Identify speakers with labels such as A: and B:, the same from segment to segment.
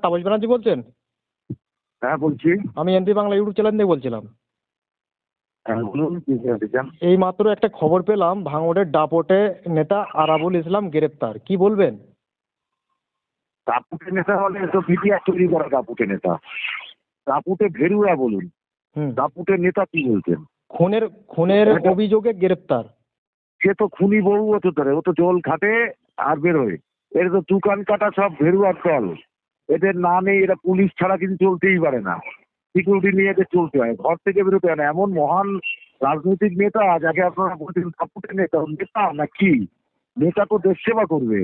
A: তাপস ব্যানার্জি বলছেন?
B: হ্যাঁ বলছি।
A: আমি এনপি বাংলা ইউটিউব চ্যানেল থেকে বলছিলাম।
B: হ্যাঁ বলুন, কি জানতে চান?
A: এই মাত্র একটা খবর পেলাম, ভাঙড়ের দাপটে নেতা আরাবুল ইসলাম গ্রেপ্তার, কি বলবেন?
B: দাপুটে নেতা হলে তো বিটিআর তৈরি করা দাপুটে নেতা। দাপুটে ভেরুয়া বলুন,
A: হুম।
B: দাপুটে নেতা কি বলছেন?
A: খুনের খুনের অভিযোগে গ্রেপ্তার।
B: সে তো খুনি বউ হতে ধরে, ও তো জল খাটে আর বেরোয়। এর তো দোকান কাটা সব ভেরুয়ার দল। এদের না নেই, এরা পুলিশ ছাড়া কিন্তু চলতেই পারে না। সিকিউরিটি নিয়ে এদের চলতে হয়, ঘর থেকে বেরোতে হয় না। এমন মহান রাজনৈতিক নেতা যাকে আপনারা বলছেন দাপুটে নেতা, ও নেতা না কি? নেতা তো দেশ সেবা করবে,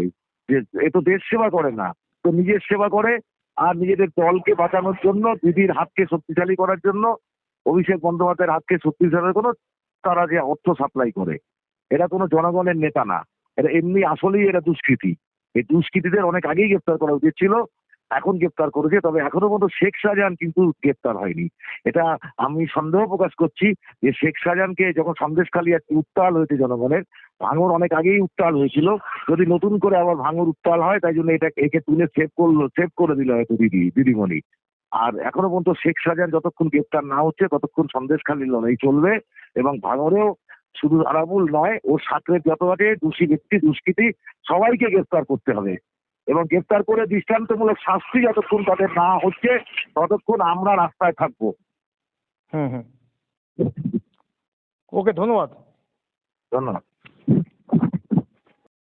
B: যে এ তো দেশ সেবা করে না, তো নিজের সেবা করে। আর নিজেদের দলকে বাঁচানোর জন্য, দিদির হাতকে শক্তিশালী করার জন্য, অভিষেক বন্দ্যোপাধ্যায়ের হাতকে শক্তিশালী করে তারা যে অর্থ সাপ্লাই করে। এরা কোনো জনগণের নেতা না, এরা এমনি আসলেই এরা দুষ্কৃতী। এই দুষ্কৃতীদের অনেক আগেই গ্রেপ্তার করা উচিত ছিল, এখন গ্রেপ্তার করেছে। তবে এখনো পর্যন্ত শেখ শাহজাহান কিন্তু গ্রেপ্তার হয়নি। এটা আমি সন্দেহ প্রকাশ করছি যে শেখ শাহজাহানকে যখন সন্দেশখালী একটি উত্তাল হয়েছে জনগণের, ভাঙর অনেক আগেই উত্তাল হয়েছিল। যদি নতুন করে আবার ভাঙর উত্তাল হয়, তাই জন্য একে তুলে সেভ করে দিল হয়তো দিদিমণি। আর এখনো পর্যন্ত শেখ শাহজাহান যতক্ষণ গ্রেপ্তার না হচ্ছে ততক্ষণ সন্দেশখালীর লড়াই চলবে। এবং ভাঙরেও শুধু আরাবুল নয়, ওর সাথে যত আছে দোষী ব্যক্তি দুষ্কৃতী সবাইকে গ্রেপ্তার করতে হবে। এবং গ্রেপ্তার করে দৃষ্টান্তমূলক শাস্তি যতক্ষণ তাদের না হচ্ছে ততক্ষণ আমরা রাস্তায় থাকবো।
A: হুম হুম। ওকে, ধন্যবাদ।
B: ধন্যবাদ।